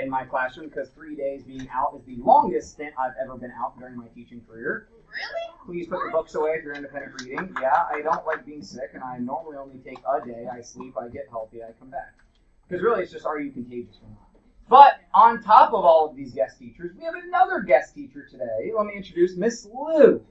in my classroom because 3 days being out is the longest stint I've ever been out during my teaching career. Really? Please put your books away if you're independent reading. Yeah, I don't like being sick, and I normally only take a day. I sleep, I get healthy, I come back. Because really, it's just, are you contagious or not? But on top of all of these guest teachers, we have another guest teacher today. Let me introduce Miss Lou.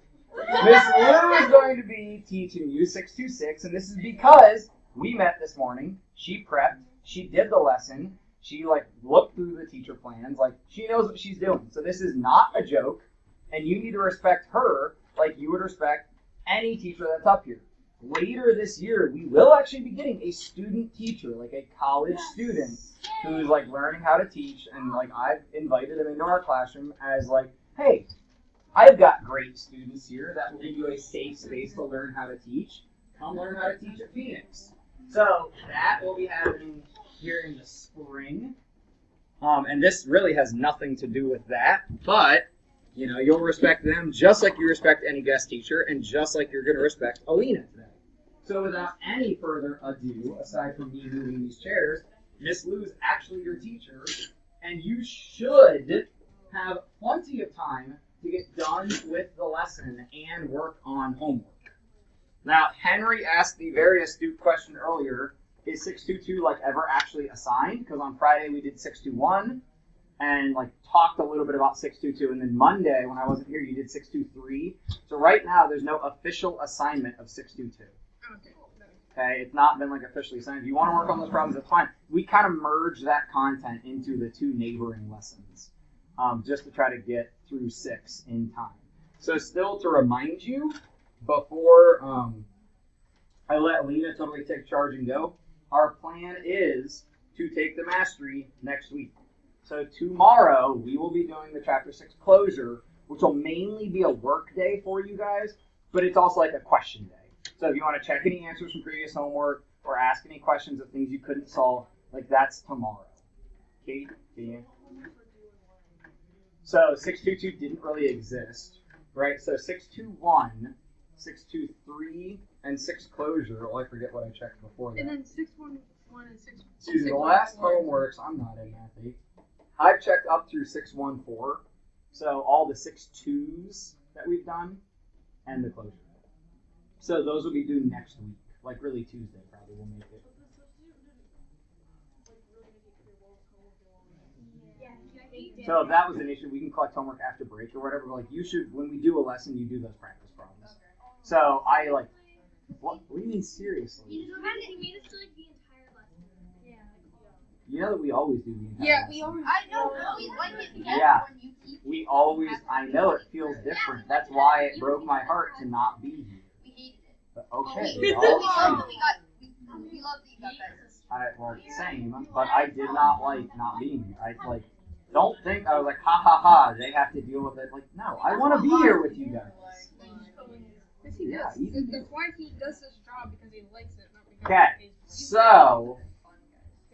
Miss Lou is going to be teaching you 626, and this is because we met this morning. She prepped. She did the lesson. She looked through the teacher plans. She knows what she's doing. So this is not a joke, and you need to respect her like you would respect any teacher that's up here. Later this year, we will actually be getting a student teacher, like a college student who's learning how to teach, and I've invited them into our classroom as hey, I've got great students here that will give you a safe space to learn how to teach. Come learn how to teach at Phoenix. So that will be happening here in the spring. And this really has nothing to do with that, but you'll respect them just like you respect any guest teacher, and just like you're going to respect Alina today. So without any further ado, aside from me moving these chairs, Miss Lou is actually your teacher, and you should have plenty of time to get done with the lesson and work on homework. Now, Henry asked the very astute question earlier, is 622 ever actually assigned? Because on Friday we did 621 and talked a little bit about 622, and then Monday when I wasn't here you did 623. So right now there's no official assignment of 622. Okay, it's not been officially assigned. If you want to work on those problems, that's fine. We kind of merge that content into the two neighboring lessons, just to try to get through 6 in time. So still to remind you, before I let Lena totally take charge and go, our plan is to take the mastery next week. So tomorrow we will be doing the chapter 6 closure, which will mainly be a work day for you guys, but it's also a question day. So if you want to check any answers from previous homework or ask any questions of things you couldn't solve, that's tomorrow. Kate? Dan? So 622 didn't really exist, right? So 621, 623, and 6 closure. Oh, I forget what I checked before that. And then 611 and 6. Susan, the last homeworks, I'm not in math 8. I've checked up through 614. So all the 6-2s that we've done and the closure. So those will be due next week. Really Tuesday probably we'll make it. So if that was an issue, we can collect homework after break or whatever. You should, when we do a lesson, you do those practice problems. So I what do you mean seriously? You made us do the entire lesson. Yeah. You know that we always do the entire Yeah, lesson. we always. I know, but we like it better Yeah. when you keep. We always, I know it feels different. That's why it broke my heart to not be here. We hated it. But okay, We all love right. that we got. We love that you got better. Well, same, but I did not like not being here. I don't think I was ha ha ha, they have to deal with it. No, I want to be here with you guys. Yes, he Yeah, does. he- That's why he does this job, because he likes it, not because Okay, he's so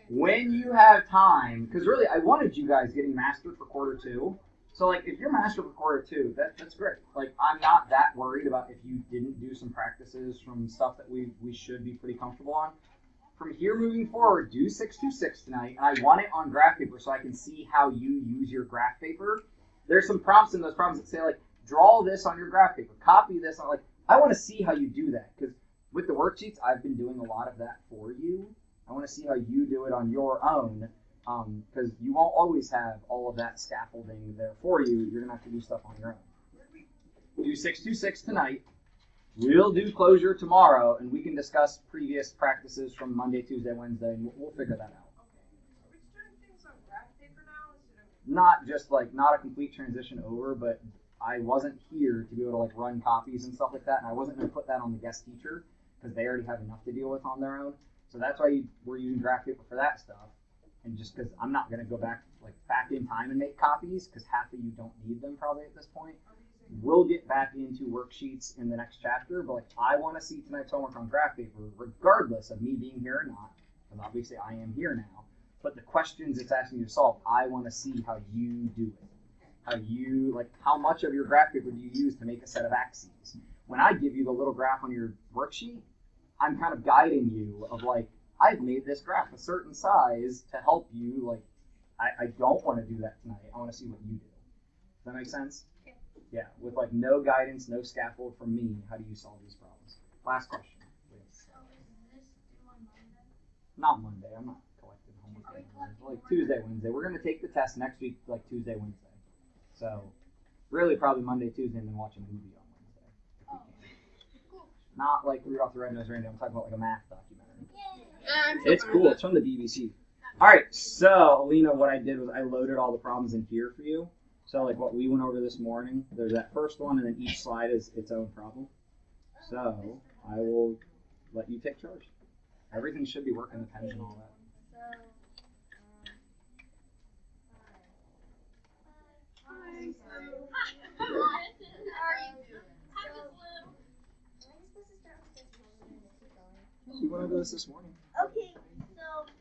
when you have time, because really I wanted you guys getting mastered for quarter 2. So if you're mastered for quarter 2, that's great. I'm not that worried about if you didn't do some practices from stuff that we should be pretty comfortable on. From here moving forward, do 626 tonight, and I want it on graph paper so I can see how you use your graph paper. There's some prompts in those problems that say draw this on your graph paper, copy this. I want to see how you do that, because with the worksheets, I've been doing a lot of that for you. I want to see how you do it on your own, because you won't always have all of that scaffolding there for you. You're going to have to do stuff on your own. Do 626 tonight. We'll do closure tomorrow, and we can discuss previous practices from Monday, Tuesday, Wednesday, and we'll figure that out. Are we doing things on graph paper now? Not just not a complete transition over, but I wasn't here to be able to run copies and stuff like that, and I wasn't going to put that on the guest teacher because they already have enough to deal with on their own. So that's why we're using graph paper for that stuff, and just because I'm not going to go back in time and make copies, because half of you don't need them probably at this point. We'll get back into worksheets in the next chapter, but I want to see tonight's homework on graph paper, regardless of me being here or not, because obviously I am here now. But the questions it's asking you to solve, I want to see how you do it. How you, how much of your graph paper do you use to make a set of axes? When I give you the little graph on your worksheet, I'm kind of guiding you of I've made this graph a certain size to help you, I don't want to do that tonight. I want to see what you do. Does that make sense? Yeah, with like no guidance, no scaffold from me, how do you solve these problems? Last question, please. So is this due on Monday? Not Monday. I'm not collecting homework. On Monday. Like Tuesday, Wednesday. We're gonna take the test next week, like Tuesday, Wednesday. So really, probably Monday, Tuesday, and then watch a movie on Wednesday. Oh, cool. Not like Rudolph the Red-Nosed Reindeer. I'm talking about like a math documentary. Yay. It's cool. It's from the BBC. All right. So Alina, what I did was I loaded all the problems in here for you. So like what we went over this morning, there's that first one, and then each slide is its own problem. So I will let you take charge. Everything should be working, the pens and all that. We went over this morning. Okay, so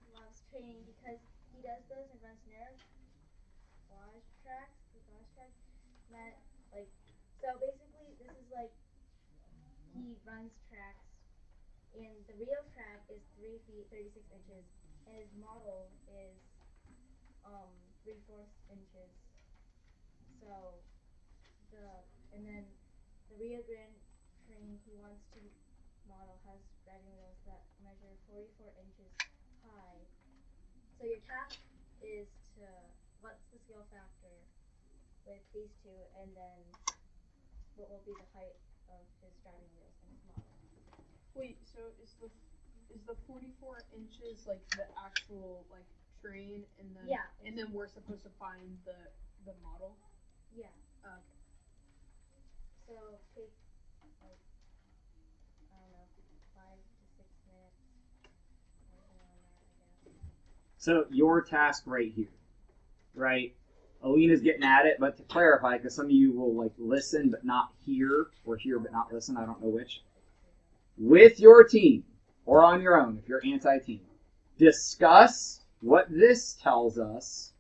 he loves training because he does those and runs garage tracks, so basically this is like he runs tracks, and the real track is 3 feet 36 inches, and his model is 3/4 inches. So and then the Rio Grande train he wants to model has driving wheels that measure 44 inches high. So your task is to what's the scale factor with these two, and then what will be the height of his driving wheels in his model. Wait, so is the 44 inches like the actual like train, and then and then we're supposed to find the model? Yeah. Okay. So take like I don't know 5 to 6 minutes. Something on that, I guess. So your task right here, right? Alina's getting at it, but to clarify, because some of you will like listen but not hear, or hear but not listen, I don't know which. With your team, or on your own if you're anti-team, discuss what this tells us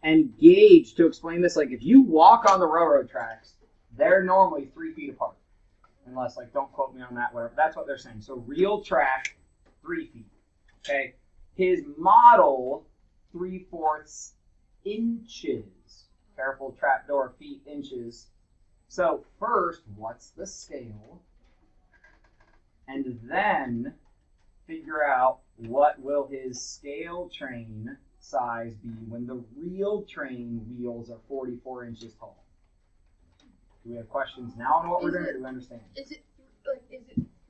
and gauge to explain this. Like if you walk on the railroad tracks, they're normally 3 feet apart. Unless, like, don't quote me on that, whatever. That's what they're saying. So real track, 3 feet. Okay? His model, 3/4 inches. Careful, trapdoor, feet, inches. So first, what's the scale? And then figure out what will his scale train size be when the real train wheels are 44 inches tall. Do we have questions now on what we're doing, or do we understand? Is it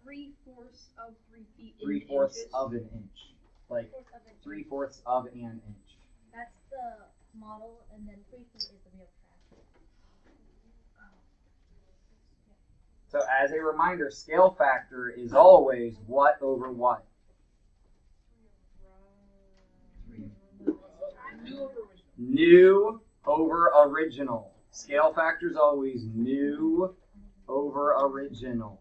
3/4 of 3 feet? 3/4 of an inch. Like 3/4 of an inch. That's the model, and then 3 feet is the real track. So as a reminder, scale factor is always what over what? New over original. Scale factor is always new over original.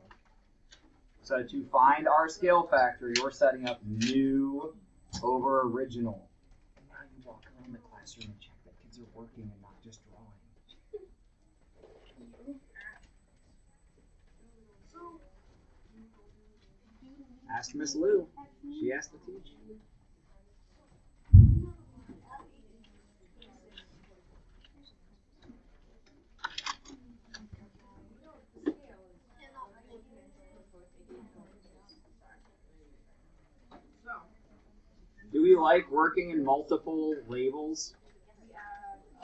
So to find our scale factor, you're setting up new over original. And now you walk around the classroom and check that kids are working and not just drawing. Ask Miss Lou. She has to teach. Do we like working in multiple labels?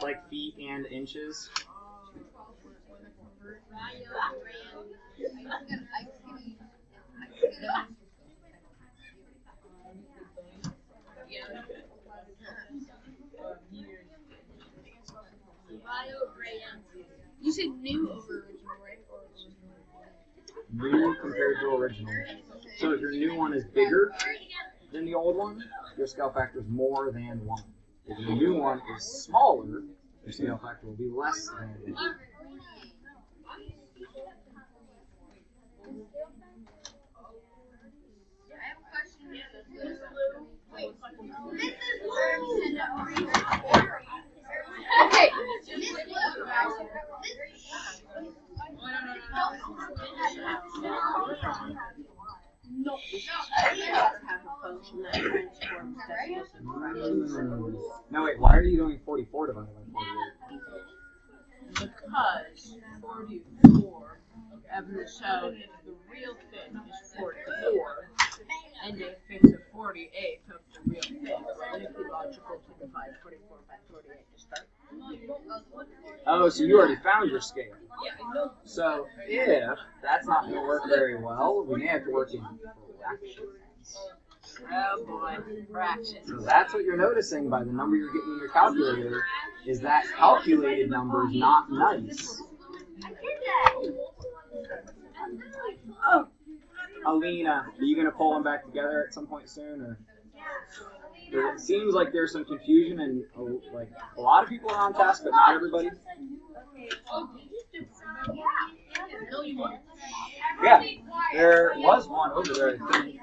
Like feet and inches? You said new over original, right? Or New compared to original. So if your new one is bigger than the old one, your scale factor is more than 1. If your new one is smaller, your scale factor will be less than 1. Okay. No, I never have a function that transforms decimals into fractions. No, wait, why are you doing 44 divided by 48? Because 44, Evan has shown if the real thing is 44, and if it's a 48 of the real thing, would it be logical to divide 44 by 48 to start? Oh, so you already found your scale. So if that's not going to work very well, we may have to work in fractions. Oh boy, fractions. So that's what you're noticing by the number you're getting in your calculator, is that calculated number is not nice. Oh, Alina, are you going to pull them back together at some point soon? Or? It seems like there's some confusion and like a lot of people are on task, but not everybody. Yeah, there was one over there, I think.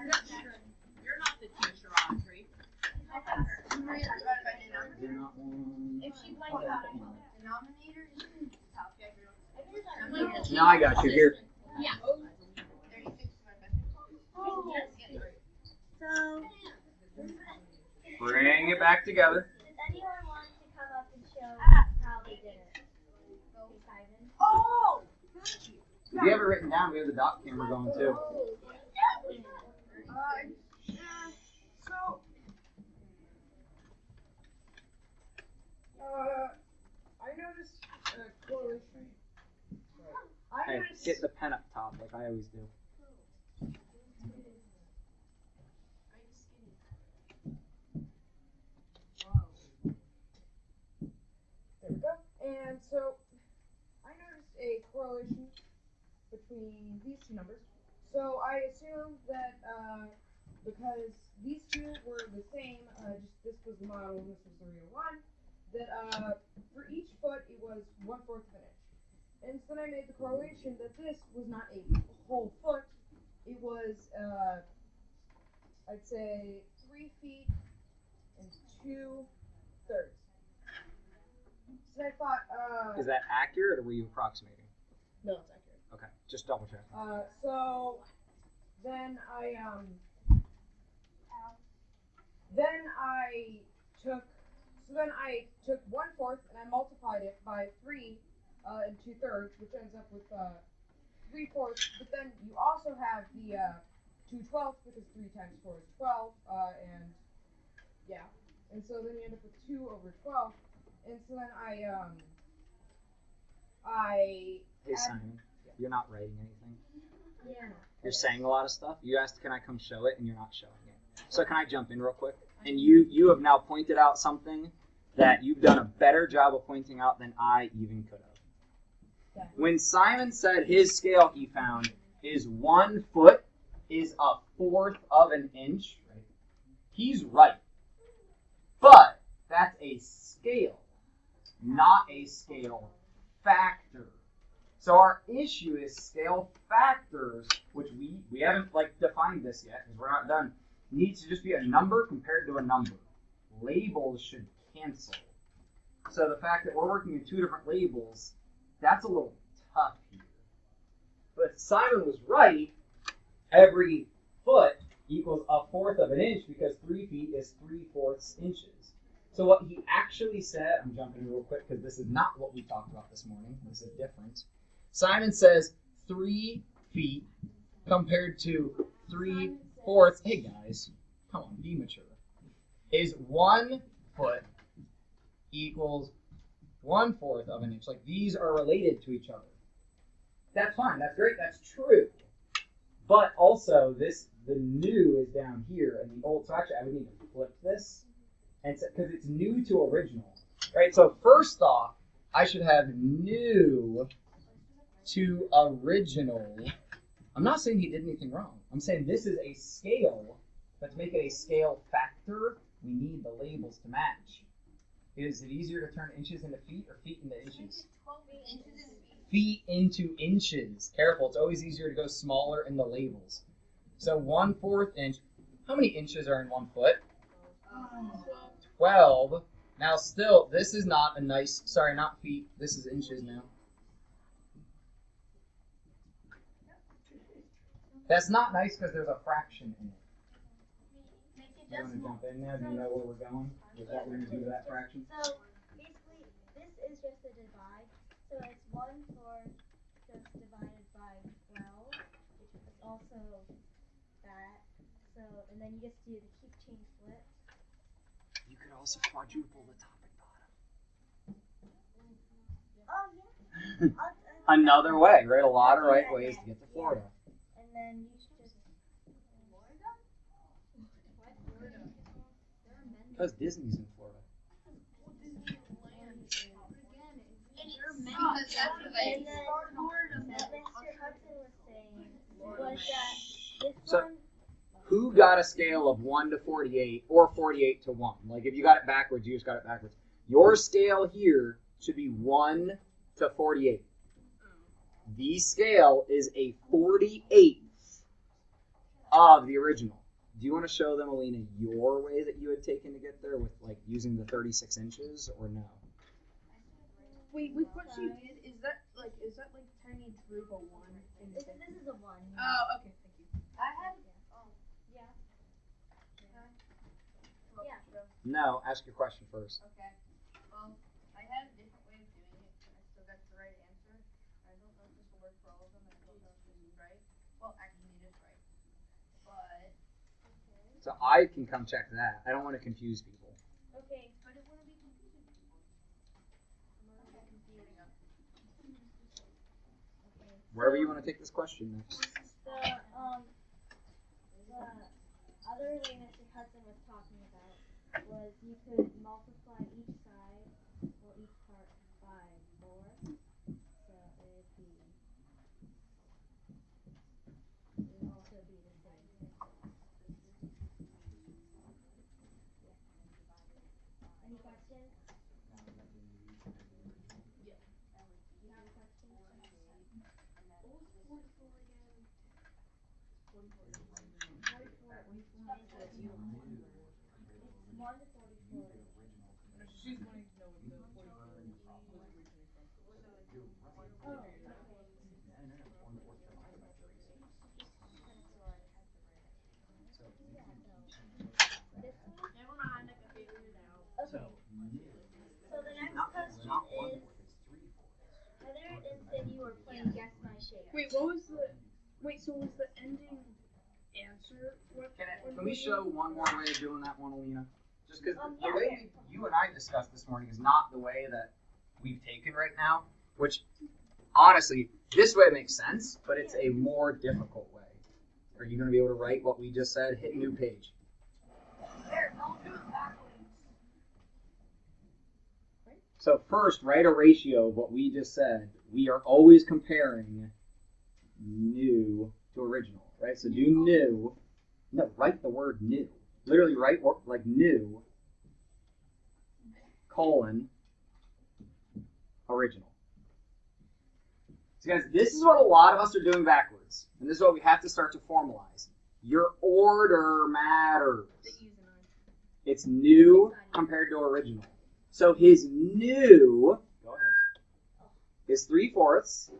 you're not the teacher, Audrey. If she like denominator, No, I got you here. yeah. So, Bring it back together. does anyone want to come up and show how they did it? Simon? Oh! If you have it written down, we have the doc camera going too. So, I noticed a correlation. Hey, hit the pen up top like I always do. There we go. And so, I noticed a correlation between these two numbers. So I assumed that because these two were the same, just this was the model and this was the real one, that for each foot it was 1/4 of an inch. And so then I made the correlation that this was not a whole foot, it was, I'd say 3 feet and 2/3. So I thought, Is that accurate or were you approximating? no, it's accurate. Okay, just double check. So then I took 1/4 and I multiplied it by 3 and 2/3, which ends up with 3/4. But then you also have the 2/12 because 3 times 4 is 12, and yeah, and so then you end up with 2/12, and so then Hey Simon, you're not writing anything. Yeah. You're saying a lot of stuff. You asked, can I come show it, and you're not showing it. So can I jump in real quick? And you have now pointed out something that you've done a better job of pointing out than I even could have. Okay. When Simon said his scale he found is 1 foot is 1/4 of an inch, right? He's right. But that's a scale, not a scale factor. So our issue is scale factors, which we haven't defined this yet because we're not done. Needs to just be a number compared to a number. Labels should cancel. So the fact that we're working in 2 different labels, that's a little tough here. But Simon was right. Every foot equals 1/4 of an inch because 3 feet is 3/4 inches. So what he actually said, I'm jumping in real quick because this is not what we talked about this morning. This is different. Simon says 3 feet compared to 3/4. Hey guys, come on, be mature. Is 1 foot equals 1/4 of an inch. Like these are related to each other. That's fine. That's great. That's true. But also the new is down here and the old. So actually, I would need to flip this, and because it's new to original, right? So first off, I should have new to original. I'm not saying he did anything wrong. I'm saying this is a scale, but to make it a scale factor, we need the labels to match. Is it easier to turn inches into feet or feet into inches? Feet into inches. Careful, it's always easier to go smaller in the labels. So 1/4 inch. How many inches are in 1 foot? 12. Now still, this is not a nice, sorry, not feet. This is inches now. That's not nice because there's a fraction in it. You want to jump in now? Do you know where we're going? With what we're going to do to that fraction? So basically, this is just a divide. So it's 1/4 just divided by 12, which is also that. So, and then you just do the keep change flip. You could also quadruple the top and bottom. Oh yeah. Another way, right? A lot of right ways to get to Florida. And then you just. Because Disney's in Florida. And then Mr. Hudson was saying was that this So, one. who got a scale of 1 to 48 or 48 to 1? Like if you got it backwards, you just got it backwards. Your scale here should be 1 to 48. The scale is a 48th of the original. Do you want to show them, Alina, your way that you had taken to get there with like using the 36 inches or no? Wait, with what she did, is that like turning through a 1? This is a 1. Oh, okay, thank you. I have. Yeah. No, ask your question first. Okay. Well, I had a different way of doing it, and I still got the right answer. I don't know if this will work for all of them, and I don't know if this is right. Well, actually, it is right. But. So I can come check that. I don't want to confuse people. Okay. But it wouldn't be confusing people. I'm confusing them. Okay. Wherever you want to take this question next. The other way Mr. Hudson was talking about was you could multiply each side or each part by 4. So it would also be the same. Any questions? Yeah. You have a question? What was 44 again? 44. It's 1 to 44. She's wanting to know what the 44 was originally from. Oh, okay. Okay. So the next question is, Heather said you were playing Guess My Shape. Wait, what was the? Wait, so was the ending answer? What? Can we show one more way of doing that one, Alina? Just because the yeah. way you and I discussed this morning is not the way that we've taken right now, which honestly, this way makes sense, but it's a more difficult way. Are you going to be able to write what we just said? Hit new page. So first, write a ratio of what we just said. We are always comparing new to original, right? So do new. No, write the word new. Literally write like new, colon, original. So guys, this is what a lot of us are doing backwards. And this is what we have to start to formalize. Your order matters. It's new compared to original. So his new, go ahead, is 3/4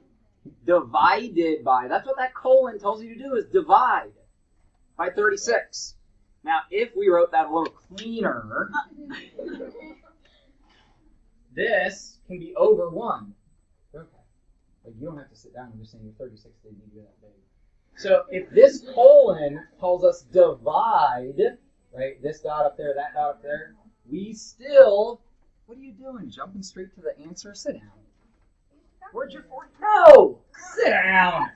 divided by, that's what that colon tells you to do, is divide by 36. Now, if we wrote that a little cleaner, this can be over 1. Okay. Like you don't have to sit down. I'm just saying your 36 didn't need to be that big. So if this colon tells us divide, right, this dot up there, that dot up there, we still, what are you doing? Jumping straight to the answer? Sit down. Where'd your 40? No! Sit down!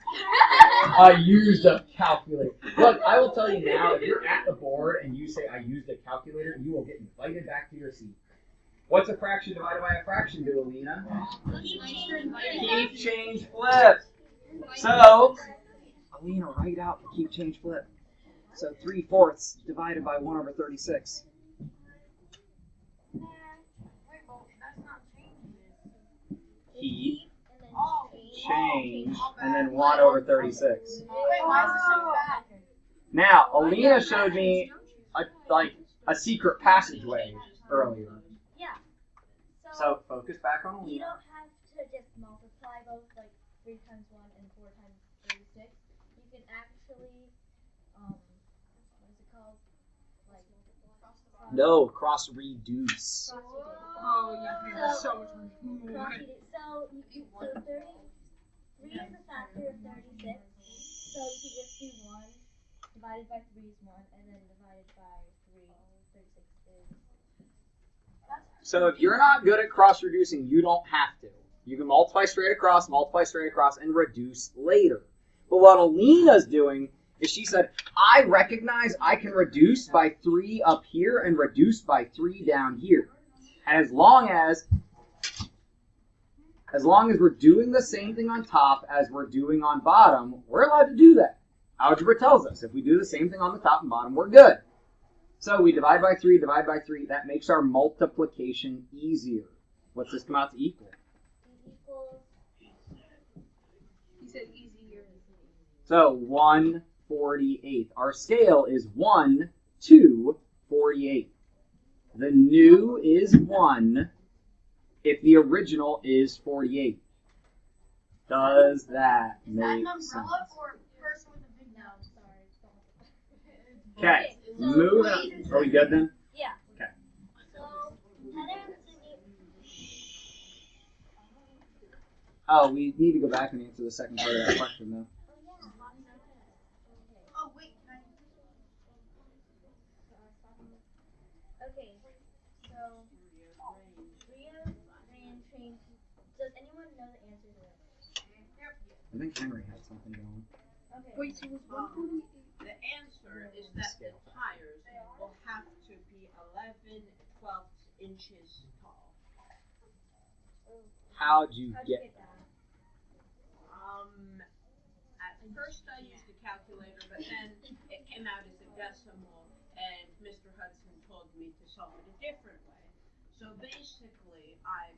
I used a calculator. Look, I will tell you now, if you're at the board and you say I used a calculator, you will get invited back to your seat. What's a fraction divided by a fraction do, Alina? Keep change flip. So, Alina, write out the keep change flip. So 3/4 divided by 1 over 36. Keep change and then 1 over 36. Now, Alina showed me a secret passageway earlier. Yeah. So focus back on You Alina. don't have to just multiply both, like 3 times 1 and 4 times 36. You can actually actually, what is it called? Like, No, cross reduce. cross reduce. Oh, you do so much more. Cross reduce. So, so 33 is a factor of 36. So you could just do 1, divided by 3 is 1, and then divided by 3, 36 is... So if you're not good at cross reducing, you don't have to. You can multiply straight across, and reduce later. But what Alina's doing is she said, I recognize I can reduce by 3 up here and reduce by 3 down here. And as long as we're doing the same thing on top as we're doing on bottom, we're allowed to do that. Algebra tells us if we do the same thing on the top and bottom, we're good. So we divide by 3, divide by 3. That makes our multiplication easier. What's this come out to equal? He said easier. So 1/48. Our scale is 1 to 48. The new is 1 if the original is 48. Does that Is that an make sense? umbrella or a person with a big nose? Okay, so move on. Are we good then? Yeah. Okay. So, Heather and Sydney... Oh, we need to go back and answer the second part of that question, though. Oh, wait. Can I... Okay, so Rio ran train. Does anyone know the answer to this? I think Henry had something going. Okay. Wait, so it was 148. The answer is that the tires will have to be 11/12 inches tall. How'd you How'd get you get that? At first I used a calculator, but then it came out as a decimal, and Mr. Hudson told me to solve it a different way. So basically, I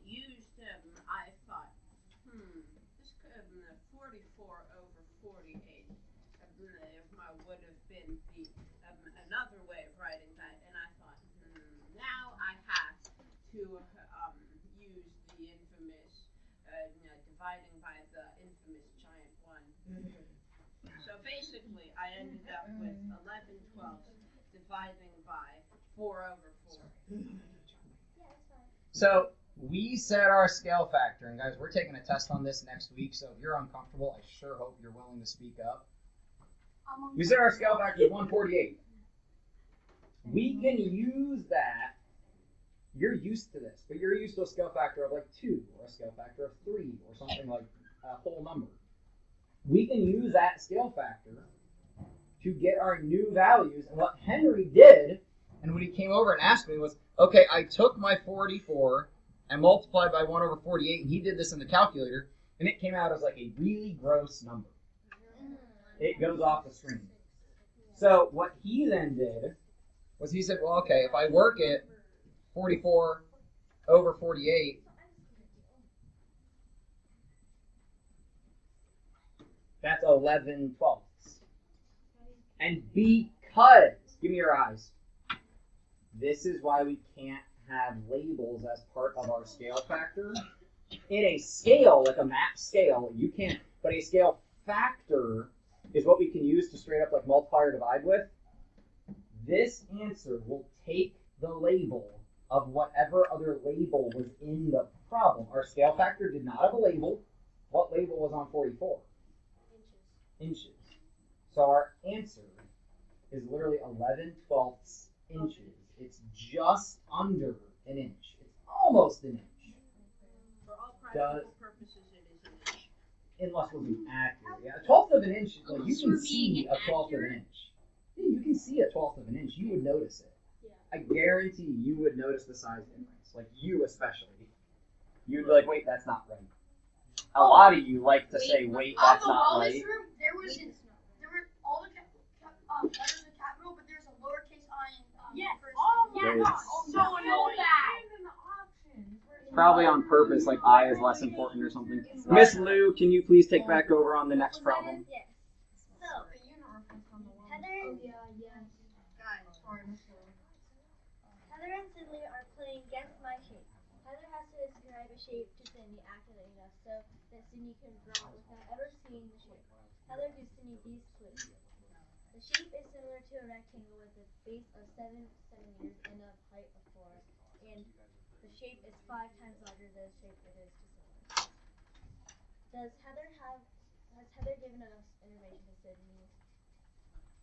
used I thought, this could have been 44 over 48. Would have been the another way of writing that, and I thought, now I have to use the infamous dividing by the infamous giant 1. So basically, I ended up with 11/12 dividing by 4 over 4. Yeah, that's fine. So we set our scale factor, and guys, we're taking a test on this next week. So if you're uncomfortable, I sure hope you're willing to speak up. We set our scale factor to 148. We can use that. You're used to this, but you're used to a scale factor of like 2 or a scale factor of 3 or something like a whole number. We can use that scale factor to get our new values. And what Henry did, and when he came over and asked me was, okay, I took my 44 and multiplied by 1 over 48, and he did this in the calculator, and it came out as like a really gross number. It goes off the screen. So what he then did was he said, well, okay, if I work it 44 over 48, that's 11/12. And because, give me your eyes, this is why we can't have labels as part of our scale factor. In a scale, like a map scale, you can't, but a scale factor is what we can use to straight up like multiply or divide with. This answer will take the label of whatever other label was in the problem. Our scale factor did not have a label. What label was on 44? Inches. So our answer is literally 11/12 inches. It's just under an inch. It's almost an inch. For all practical purposes, it is an inch. Unless we're being accurate. Yeah, 1/12 of an inch, like you can see a 1/12 of an inch. Yeah, you can see a 1/12 of an inch. You would notice it. Yeah. I guarantee you would notice the size difference. Like you especially. You'd be like, wait, that's not right. A lot of you like to say, wait, that's not right. Room, there were all the letters in capital, but there's a lowercase I in first. Oh my God, so annoying. Probably on purpose, like I is less important or something. Miss Lou, can you please take back over on the next problem? Yes. So, Heather, Heather and Sidley are playing Guess My Shape. Heather has to describe a shape to Cindy accurately enough so that Cindy can draw it without ever seeing the shape. Heather gives Sydney these clues. The shape is similar to a rectangle with a base of 7 centimeters and a height of 4, and the shape is 5 times larger than the shape it is to Sydney. Has Heather given enough information to Sydney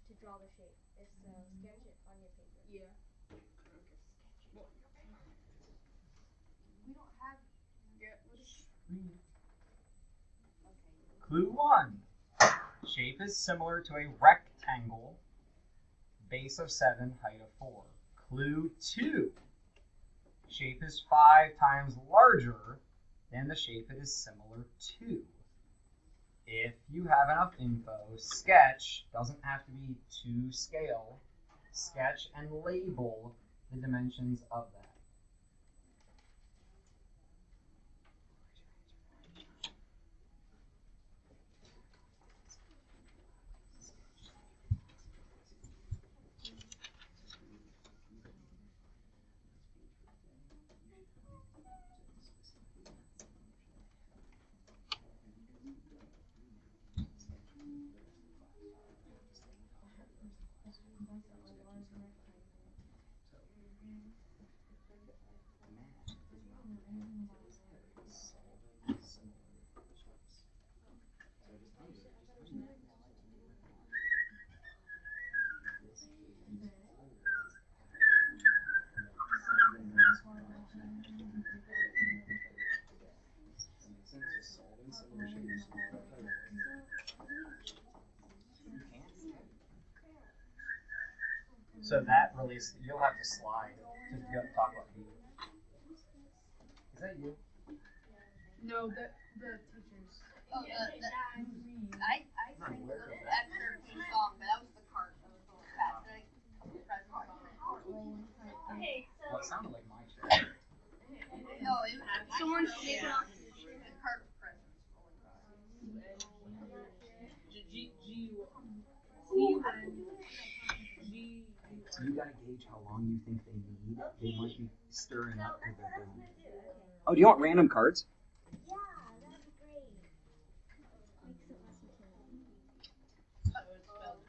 to draw the shape? If so, sketch it on your paper. Yeah. We don't have. Clue 1. Shape is similar to a rectangle, base of 7, height of 4. Clue 2. Shape is 5 times larger than the shape it is similar to. If you have enough info, sketch, doesn't have to be to scale, sketch and label the dimensions of that. So that release, you'll have to slide to talk about you. Is that you? No, the teachers. Oh, I sang the little extra song, but that was the cart. That was a little fast. Like a couple presents on it. Okay, so Well, it sounded like my chair. No, it was someone shaking off the cart of presents rolling by. You gotta gauge how long you think they need. They might be stirring up because they're done. Oh, do you want random cards? yeah, that'd be great. Makes it less intimidating. So it's spelled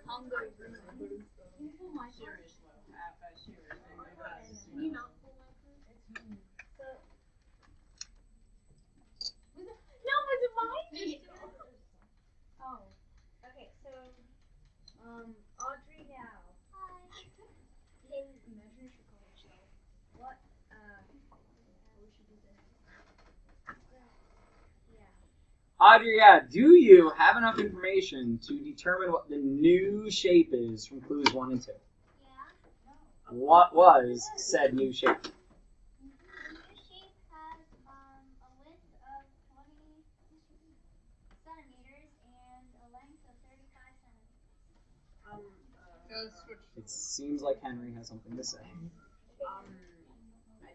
Congo-Ruin. Serious though, serious. Can you not pull my card? So. No, was it mine? Oh. Okay, so Audrey now. Hi. Can imagine you should call yourself. What we should do this. Yeah. Audrey, do you have enough information to determine what the new shape is from clues 1 and 2? Yeah. What was said new shape? The new shape has a width of 20 centimeters and a length of 35 centimeters. It seems like Henry has something to say. I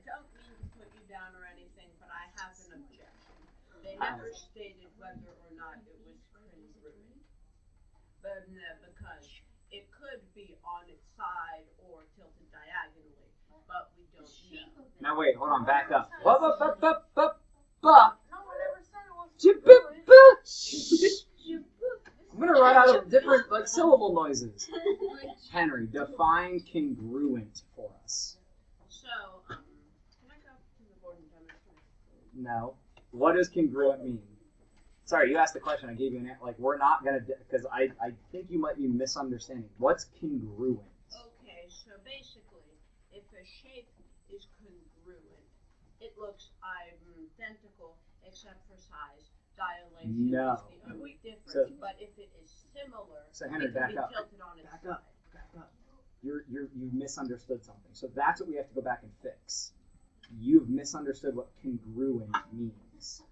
don't mean to put you down or anything, but I have an objection. They never stated whether or not it was congruent, but because it could be on its side or tilted diagonally, but we don't know. Now wait, hold on, back up. I'm gonna run out of different syllable noises. Henry, define congruent for us. So, can I go to the board and demonstrate? No. What does congruent mean? Sorry, you asked the question. I gave you an answer. Like, we're not gonna, because I think you might be misunderstanding. What's congruent? Okay, so basically, if a shape is congruent, it looks identical except for size. Dilation No. is the only difference. So, but if it is similar, so Henry, it can back be up. tilted on its Back side. up. Back up. You misunderstood something. So that's what we have to go back and fix. You've misunderstood what congruent means.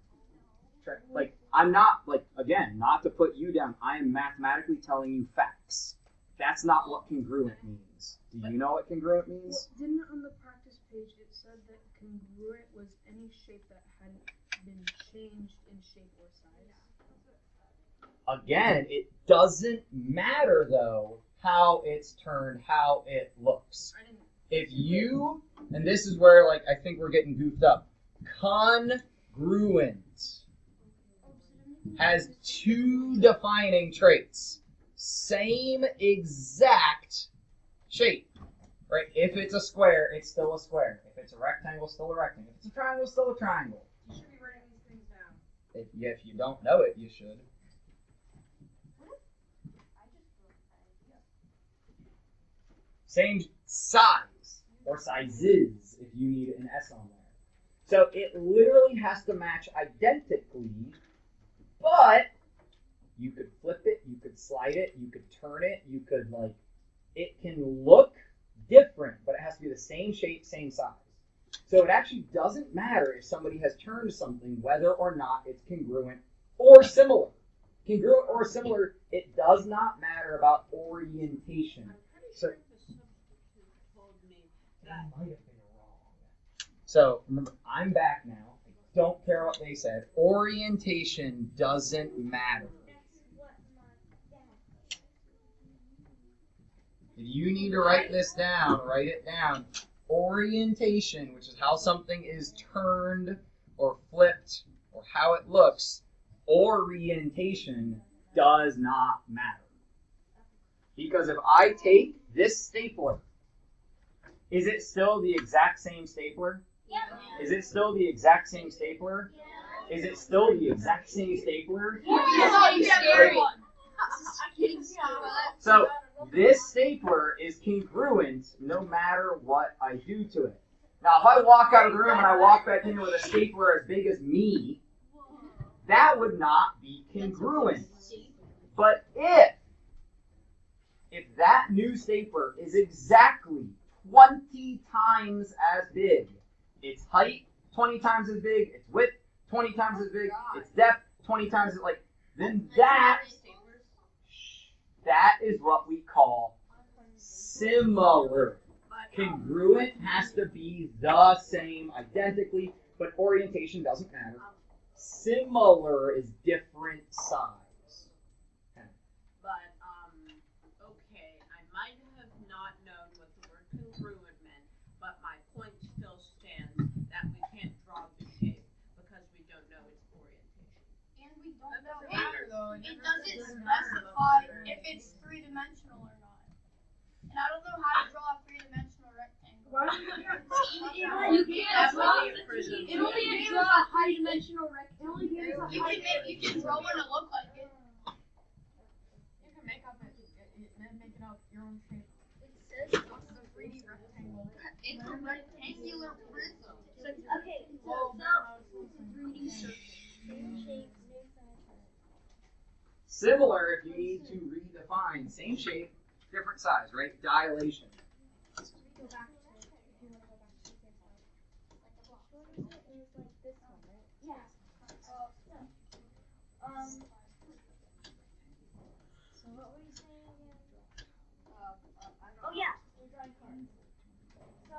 Like, I'm not, like, again, not to put you down. I am mathematically telling you facts. That's not what congruent means. Do you know what congruent means? Well, didn't on the practice page it said that congruent was any shape that hadn't been changed in shape or size? Again, it doesn't matter, though, how it's turned, how it looks. If you, and this is where, like, I think we're getting goofed up, congruent. has two defining traits. Same exact shape, right? If it's a square, it's still a square. If it's a rectangle, still a rectangle. If it's a triangle, still a triangle. You should be writing these things down. If you don't know it, you should. Same size, or sizes, if you need an S on there. So it literally has to match identically, but you could flip it, you could slide it, you could turn it, you could it can look different, but it has to be the same shape, same size. So it actually doesn't matter if somebody has turned something, whether or not it's congruent or similar. Congruent or similar, it does not matter about orientation. So So remember, I'm back now. I don't care what they said. Orientation doesn't matter. If you need to write this down, write it down. Orientation, which is how something is turned or flipped or how it looks, orientation does not matter. Because if I take this stapler, is it still the exact same stapler? Yeah. Is it still the exact same stapler? Yeah. Is it still the exact same stapler? Yeah. So this stapler is congruent no matter what I do to it. Now, if I walk out of the room and I walk back in with a stapler as big as me, that would not be congruent. But if that new stapler is exactly 20 times as big, its height 20 times as big, its width 20 times as big, its depth 20 times as then that is what we call similar. Congruent has to be the same identically, but orientation doesn't matter. Similar is different size. But, okay, I might have not known what the word congruent meant, but my point still stands that we can't draw the shape because we don't know its orientation. And we don't That know doesn't matter though. it doesn't specify if it's three-dimensional or not. And I don't know how to draw a three-dimensional rectangle. You can't draw a prism. It only can draw a high-dimensional rectangle. You can draw one to look like it. You can make up your own shape. It says what's the 3D rectangle. It's a rectangular prism. Okay, so 3D circle. Same shape, new size. Similar, if you need to redefine, same shape, different size, right? Dilation. Go back to if you want to go back to this one. It was like this one, right? Yeah. So what were you saying again? Oh yeah, we're drawing cards. So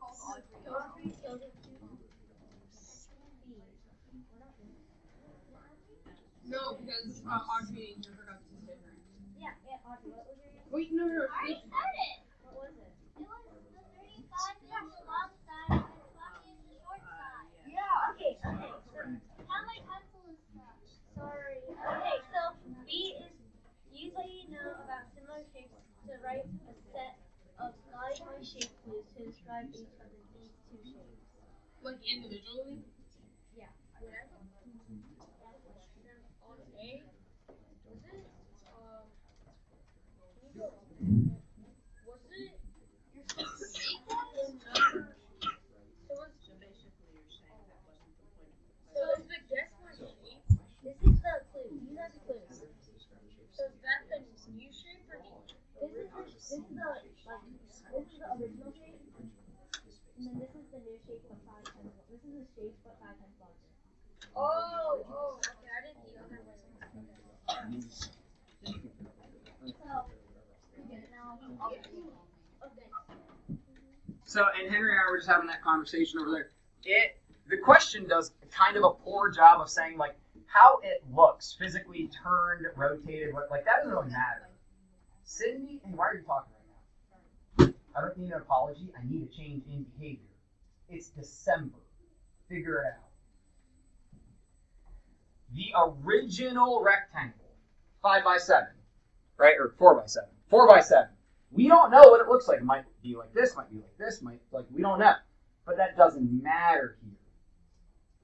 Audrey told it to be. We're not doing it. No, because Audrey forgot to say her. Yeah, Audrey, what was your answer? Wait, no. I said it. What was it? It was the 35-inch long side and the 20-inch short side. Yeah. Okay. So How my pencil is stuck. sorry. Okay. So B is use what you know about similar shapes to write a set of solid shaped clues to describe each of these two shapes. Like individually? Yeah. This is the clue. These are the clues. So is that the new shape or This is the original shape, and then this is the new shape but 5 times. This is the shape but 5 times larger. Oh, okay. I did the other way. So, and Henry and I were just having that conversation over there. The question does kind of a poor job of saying how it looks physically turned, rotated, that doesn't really matter. Cindy, and why are you talking right now? I don't need an apology. I need a change in behavior. It's December. Figure it out. the original rectangle, 5 by 7, right? Or 4 by 7. 4 by 7. We don't know what it looks like. It might be like this, might be like this, we don't know. But that doesn't matter here.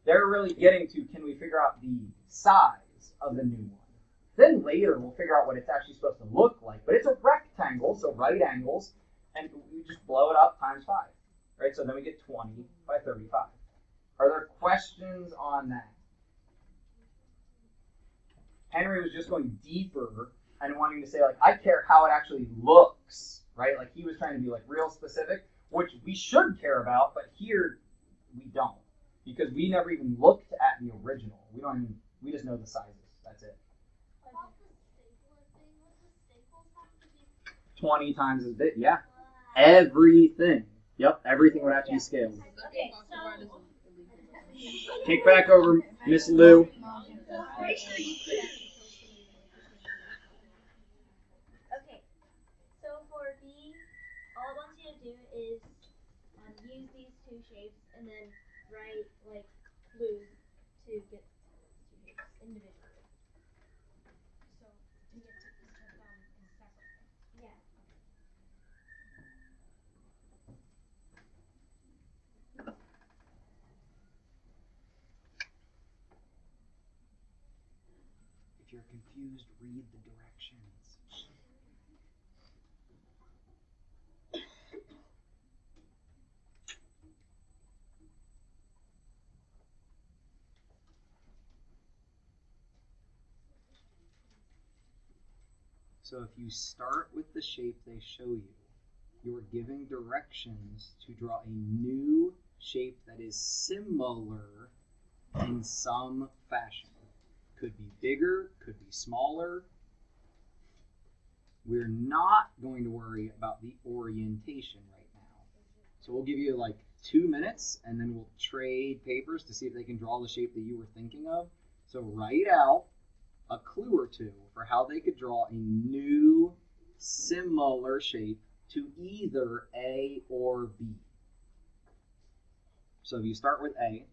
They're really getting to, can we figure out the size of the new one? Then later we'll figure out what it's actually supposed to look like. But it's a rectangle, so right angles, and we just blow it up times 5. Right? So then we get 20 by 35. Are there questions on that? Henry was just going deeper and wanting to say, like, I care how it actually looks, right? Like, he was trying to be, like, real specific, which we should care about, but here we don't. Because we never even looked at the original. We just know the sizes. That's it. 20 times as big, yeah. Everything. Yep, everything would have to be scaled. Okay, so Kick back over, Miss Lou. okay, so for B, all I want you to do is use these two shapes and then write like blue to get two shapes individually. So to get to put them in separate. Yeah. If you're confused, read the directions. So if you start with the shape they show you, you're giving directions to draw a new shape that is similar in some fashion. Could be bigger, could be smaller. We're not going to worry about the orientation right now. So we'll give you like 2 minutes and then we'll trade papers to see if they can draw the shape that you were thinking of. So write out a clue or two for how they could draw a new similar shape to either A or B. So if you start with A,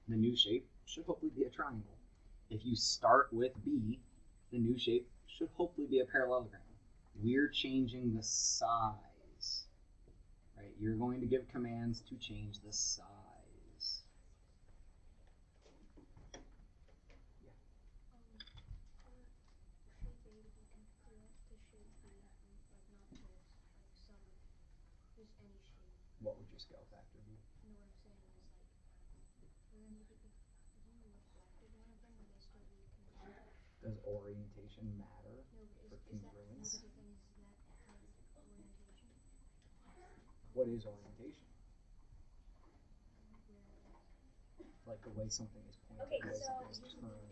the new shape should hopefully be a triangle. If you start with B, the new shape should hopefully be a parallelogram. We're changing the size, right? You're going to give commands to change the size. What would your scale factor be? Does orientation matter for congruence? What is orientation? Like the way something is pointed, Okay, the way so something is turned.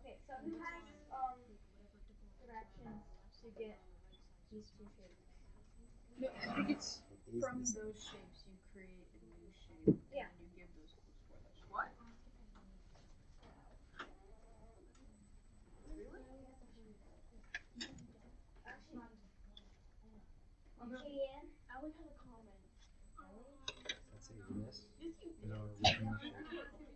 okay, so who has directions to get these two shapes? No, I think it's It is from the same. those shapes you create a new shape. Yeah. And you give those clues for that shape. What? Ian, I would have a comment. Let's say this is our original shape.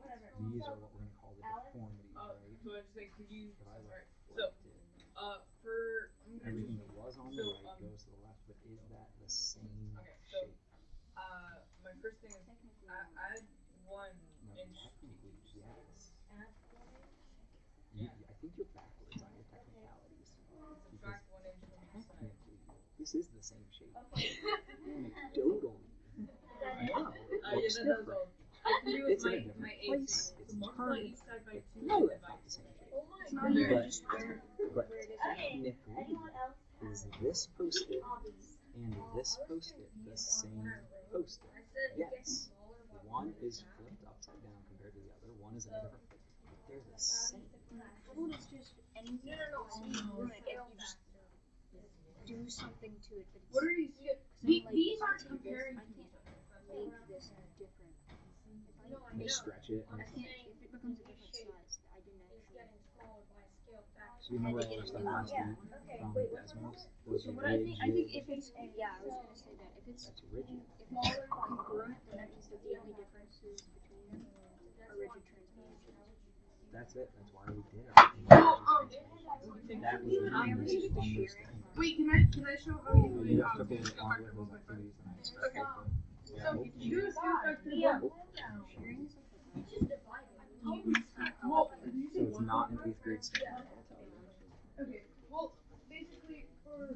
Whatever. These are what we're going to call the deformities, right? So I just think, could you, If I alright, left so, it, for, I'm gonna everything just, that was on the so, right goes to the left, but is that the same okay, so, shape? my first thing is, add 1 No, inch. technically, yes. Yeah. I think you're backwards on your technicalities. Because Subtract 1 inch from the side. technically, this is the same shape. Okay. Anecdotally, no, it Yeah, looks that does different. all. I can do It's with in a my different eighth. place. So It's multiply turned. each side by But 2 no, and that's divide. not the same shape. It's not very But technically, Anyone else is this post-it and this post-it the same post-it? Yes. One is flipped upside down compared to the other. One is in a different place. But they're the same. How about it's just anything else you would if you just do something to it, but it's What are you? These aren't comparing. I can't make this different. If They stretch it. I can't, if it becomes a different size, I didn't actually. So you remember all the stuff last week from Desmos? Those are But I think rigid. if it's, yeah, I was gonna say that, if it's, That's rigid. if it's congruent, then that means that the only difference is between them are rigid transformations. That's it. That's why we did it. That was the Wait, can I show how you do it? You have to go along with those activities. Okay. So if you do a skill factor, well, So it's not an 8th grade standard. okay. Well, basically for to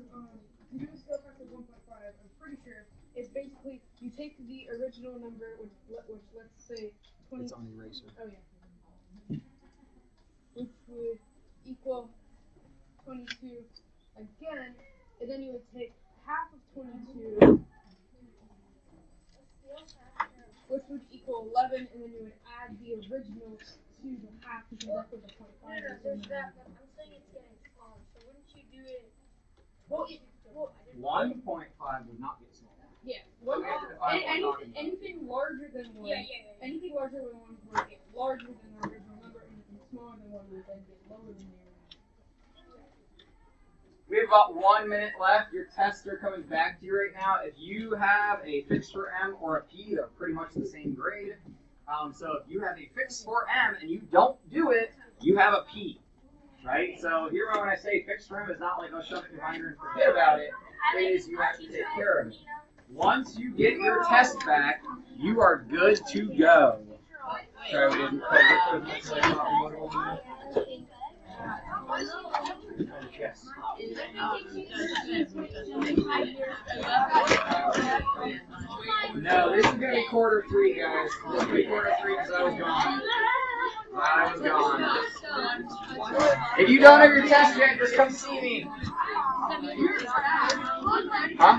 do a skill factor 1.5, I'm pretty sure it's basically you take the original number, which let's say 20. It's on eraser. Oh yeah. Which would equal 22 again, and then you would take half of 22, which would equal 11, and then you would add the original to the half, because that's what the 0.5 is. There's that, but I'm saying it's getting smaller, so wouldn't you do it? Well, 1.5 would not get smaller. yeah. Anything larger than 1. Yeah. Anything larger than 1 would get larger than the original number, and anything smaller than 1 would then get lower than the original. We have about 1 minute left. Your tests are coming back to you right now. If you have a fixed for M or a P, they're pretty much the same grade. So if you have a fixed for M and you don't do it, you have a P, right? So here when I say fixed for M, it's not like, oh, shove it behind her and forget about it. It is you have to take care of it. Once you get your test back, you are good to go. Sorry, we didn't put Yes. No, this is going to be quarter 3, guys. This is going to be quarter 3 because I was gone. I was gone. If you don't have your test yet, just come see me. Huh?